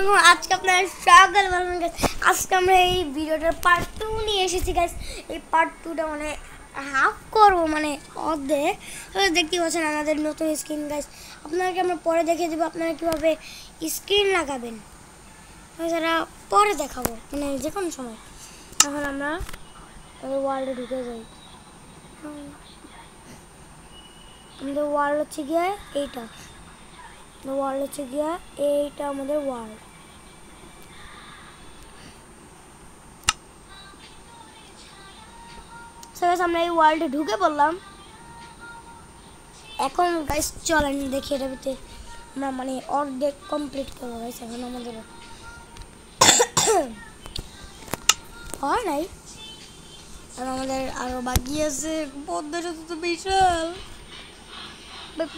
আলাইকুম আজকে আপনারা স্বাগত জানাই গাইস। আজকে আমরা এই ভিডিওটার পার্ট 2 নিয়ে এসেছি গাইস। এই পার্ট 2টা মানে হাফ করব মানে অর্ধেক। দেখতে পাচ্ছেন আমাদের নতুন স্ক্রিন গাইস। আপনাদেরকে আমরা পরে দেখিয়ে দেব আপনারা কিভাবে স্ক্রিন লাগাবেন। এছাড়া পরে দেখাবো মানে যে কোনো সময়। এখন আমরা ওয়ার্ল্ডে ঢুকে যাই। আমাদের ওয়ার্ল্ড হচ্ছে গিয়ে এইটা, ওয়ার্ল্ড হচ্ছে গিয়া এইটা আমাদের ওয়ার্ল্ড। আমরা এই ওয়ার্ল্ডে ঢুকে পড়লাম। এখন গাইস চলেন দেখি এটা ভিতরে আমরা মানে অর্ধেক কমপ্লিট করবো গাইস। এখন আমাদের হয় নাই, আর আমাদের আরো বাকি আছে। পদ্মা সেতু তো বিশাল,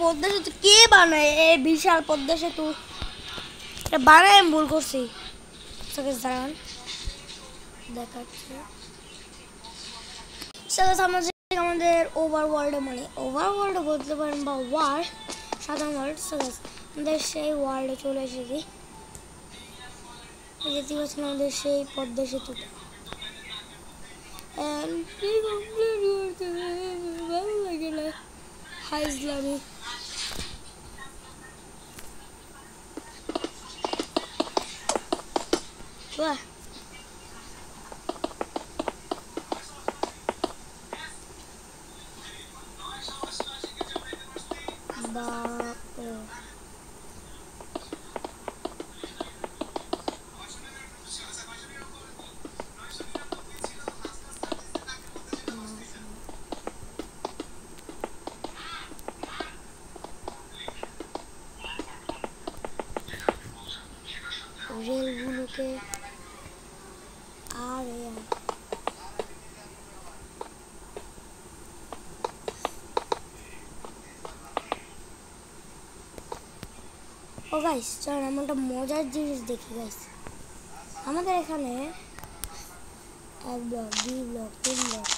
পদ্মা সেতু কে বানায়? এই বিশাল পদ্মা সেতু এটা বানায় আমি ভুল করছি। দাঁড়ান দেখাচ্ছি। আমাদের ওভারওয়ার্ল্ডে মানে ওভারওয়ার্ল্ডে বলতে পারেন বা ওয়ার্ল্ড, সাধারণ ওয়ার্ল্ড। আমাদের সেই ওয়ার্ল্ডে চলে এসেছি। দেখতে পাচ্ছেন আমাদের সেই পদ্মা সেতুটা। ভালো লাগে না হাই ইসলামী। বাহ রেলগুলোকে আর ও গাইস চল আমরা একটা মজার জিনিস দেখি গাইস। আমাদের এখানে 1 ব্লক 2 ব্লক 3 ব্লক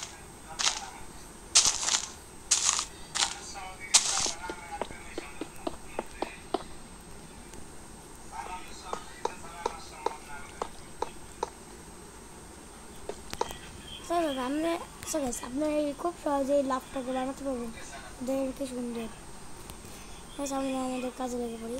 আপনারা খুব সহজেই লাভটাকে বানাতে পারবেন। দেখেন কি সুন্দর। আমরা আমাদের কাজে লেগে পড়ি।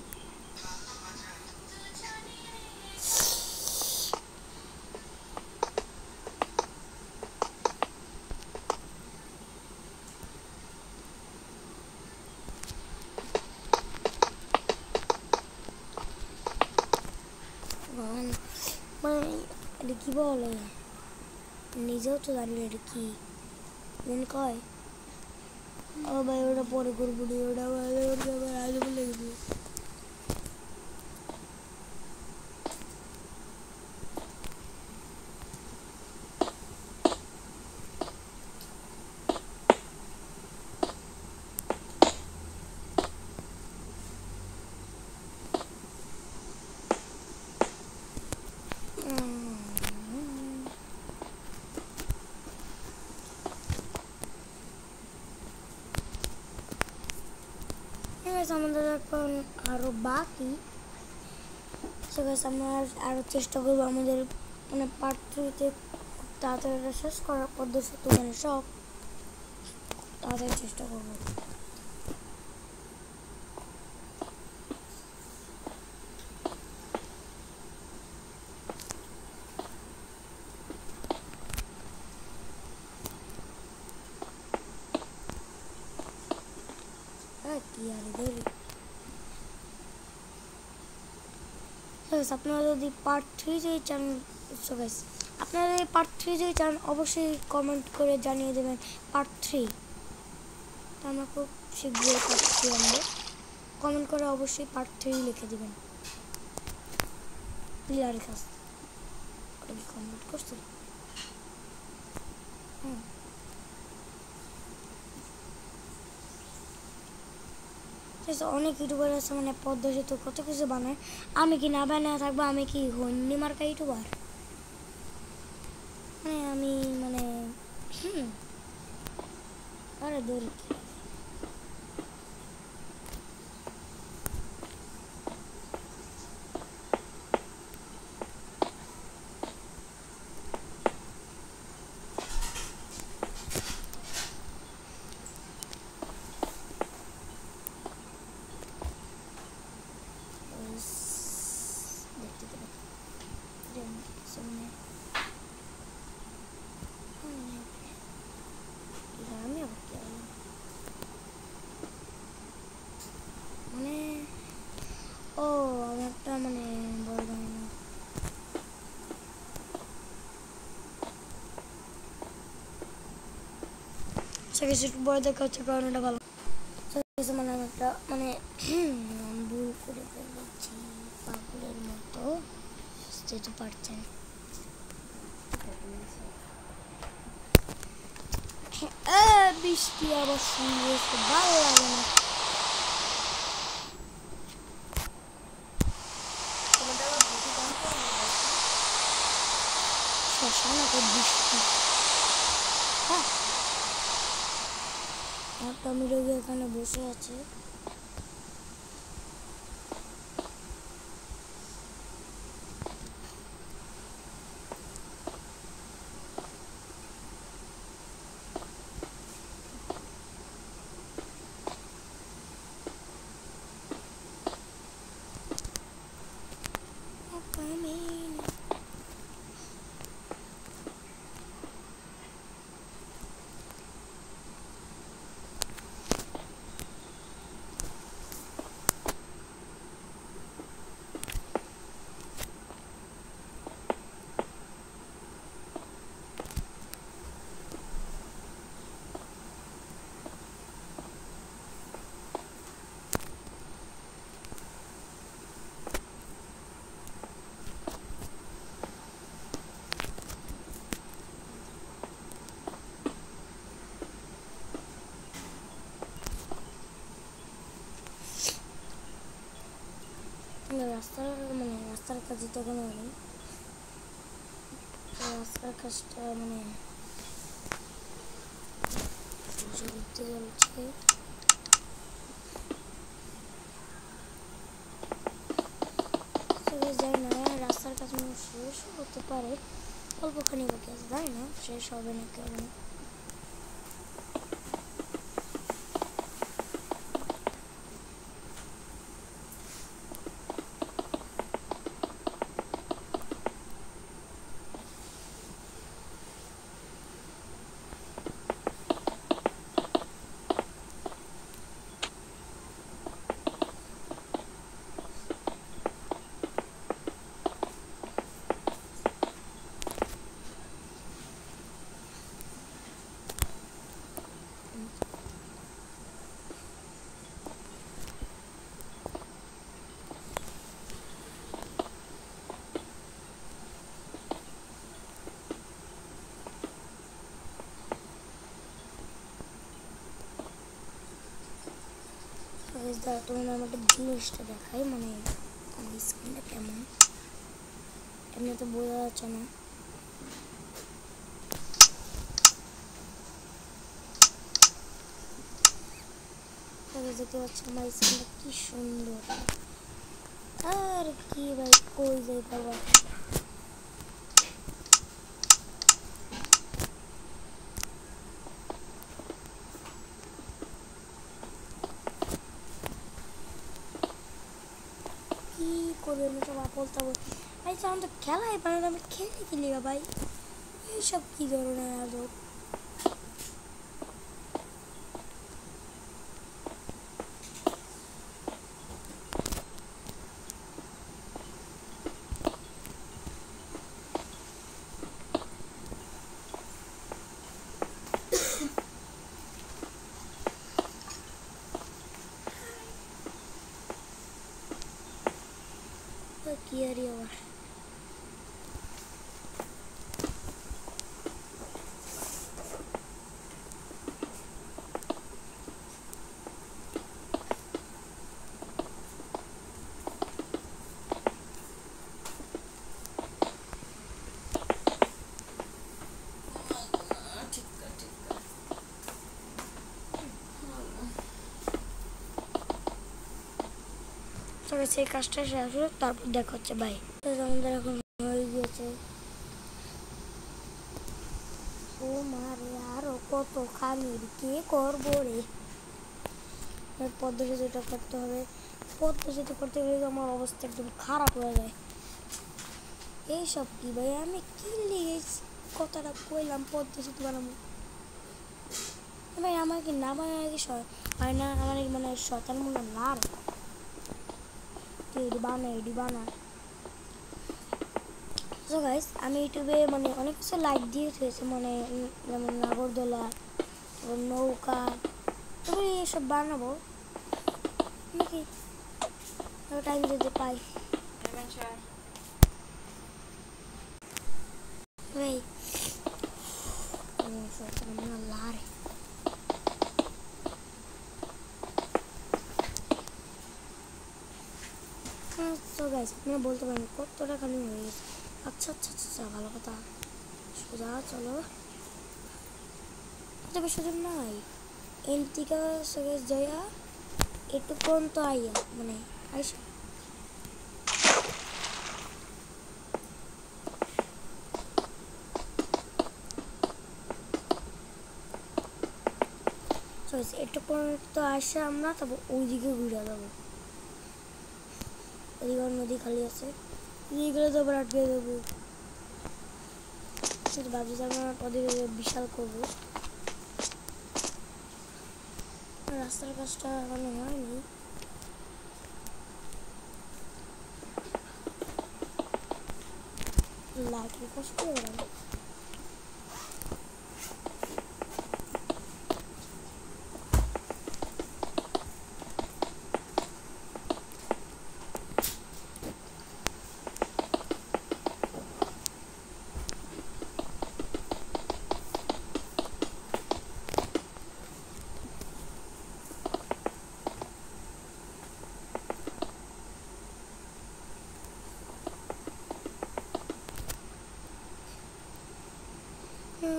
মানে এটা কি বলে নিজেও তো জানি এটা কি মনে কয়। ও ভাই ওটা পরে করবো, ওটা আগে বলে গেছে। আমাদের এখন আরো বাকি। আমরা আরো চেষ্টা করবো আমাদের মানে পার্ট 3-তে তাড়াতাড়ি শেষ করার পদ্ধতি মানে সব তাড়াতাড়ি চেষ্টা করবো। আপনারা যদি পার্ট 3 যদি চান, আপনারা যদি পার্ট 3 যদি চান অবশ্যই কমেন্ট করে জানিয়ে দেবেন পার্ট 3। আমরা খুব শীঘ্রই পার্ট 3 আনবো। কমেন্ট করে অবশ্যই পার্ট 3 লিখে দেবেন। প্লেয়ারের কাছ কমেন্ট করছে। অনেক ইউটিউবার আছে মানে পদ্মা সেতু কত কিছু বানায়। আমি কি না বানায় থাকবো? আমি কি হন্যি মার্কা ইউটিউবার? মানে আমি মানে আরে দৌড়ি সেক্ষেত্রে একটু বড় দেখা হচ্ছে কারণ এটা ভালো মানে আমি একটা মানে ভুল করে ফেলেছি পাগলের মতো বুঝতে পারছেন। বৃষ্টি আবার শুরু হয়েছে, ভালো লাগে না। বৃষ্টি হ্যাঁ আর টমেটো এখানে বসে আছে। রাস্তার কাজে তখন হয়নি, রাস্তার কাজটা মানে ঘুরতে চলছে। যাই না রাস্তার কাজ শেষ হতে পারে, অল্পখানি বাকি আছে, তাই না শেষ হবে না কেমন। তোমার আমাকে জিনিসটা দেখাই মানে আমার স্ক্রিনটা কেমন, এমনি তো বোঝা যাচ্ছে না। দেখতে পাচ্ছি আমার স্ক্রিনটা কি সুন্দর, আর কি ভাই কই যাই বাবা। কি করবে আমি সব বলতে ভাই আমি তো খেলাই পারি না, আমি খেলি কি লিগা ভাই, এইসব কি ধরনের আজব। কি আর আবার তবে সেই কাজটা শেষ হলো তারপর দেখা হচ্ছে ভাই। আমাদের এখন হয়ে গিয়েছে, ও মারে আরো কত খানির কে করবো রে। পদ্মা সেতুটা করতে হবে, পদ্মা সেতু করতে গেলে আমার অবস্থা একদম খারাপ হয়ে যায়। এইসব কি ভাই আমি কি লিখে কথাটা কইলাম পদ্মা সেতু বানাবো ভাই, আমার কি না বানায় কি হয় না, আমার মানে শয়তান মনে না এডি বানা। সো গাইস আমি ইউটিউবে মানে অনেক কিছু লাইক দিয়ে হয়েছে, মানে যেমন নাগরদোলা, নৌকা এগুলি এসব বানাবো নাকি টাইম যদি পাই। Wait. So terminal lari. So guys, আপনারা বলতে পারেন কত টাকা নিয়ে হয়ে গেছে। আচ্ছা আচ্ছা আচ্ছা ভালো কথা। সোজা চলো। এটা বেশি দূর নাই। এনটিকা সঙ্গে যাইয়া একটু পর্যন্ত আইয়া মানে আইসা একটু পর্যন্ত আসে আমরা তারপর ওইদিকে ঘুরে যাবো। ওইদিকে নদী খালি আছে এদিকে তো আবার আটকে দেবো। ভাবছি আমরা ওদের বিশাল করবো। রাস্তার কাজটা এখনো হয়নি। লাইটের কষ্ট হবে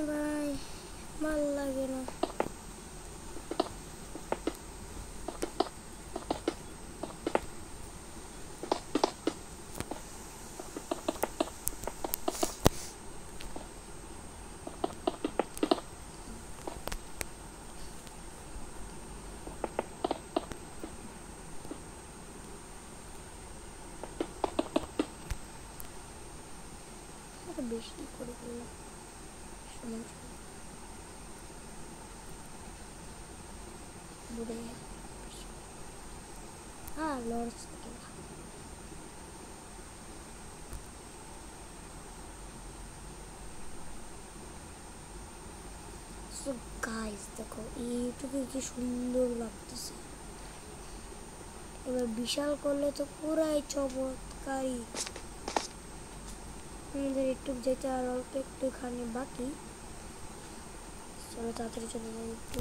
ভাই ভাল লাগে না। বেশি করে করলাম বুড়ে লঞ্চ সো গাইস দেখো এইটুকু কি সুন্দর লাগতেছে। এবার বিশাল করলে তো পুরাই চমৎকারী। আমাদের একটু যেতে আর অল্প একটুখানি বাকি। চলো তাড়াতাড়ি চলে যাই একটু।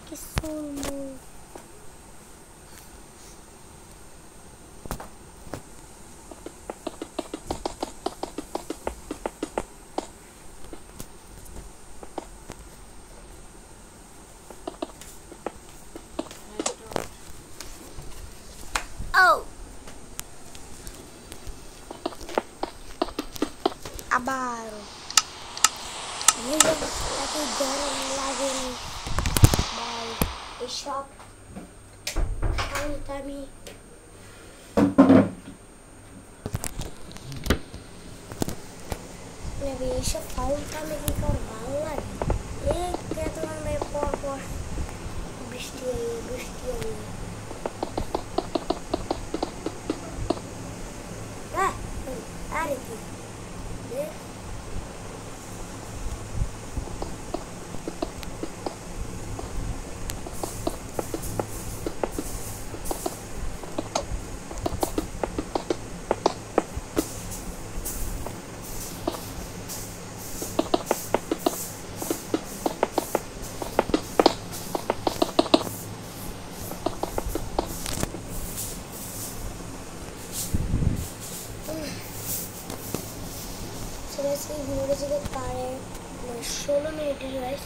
Que sono. Oh. Abaro. Mira, lagi garam lagi nih. Shop kami lebih shop kami di korban kita main por besti ada itu এই ভিডিওটা যদি পারে 16 মিনিটের গাইস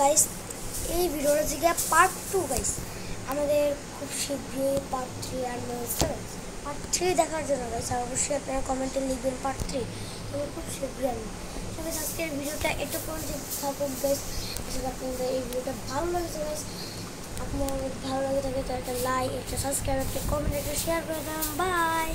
গাইস এই ভিডিওটা থেকে পার্ট 2 গাইস আমাদের খুব শীঘ্রই পার্ট 3 আর পার্ট 3 দেখার জন্য গাইস আর অবশ্যই আপনারা কমেন্টে লিখবেন পার্ট 3 আমি খুব শীঘ্রই আনবো। তবে আজকের ভিডিওটা একটু পর্যন্ত থাকুক গাইস। আসলে আপনাদের এই ভিডিওটা ভালো লাগছে গাইস, আপনার ভালো লাগে থাকে তো একটা লাইক, একটা সাবস্ক্রাইব, একটা কমেন্ট, একটা শেয়ার করে দেন। বাই।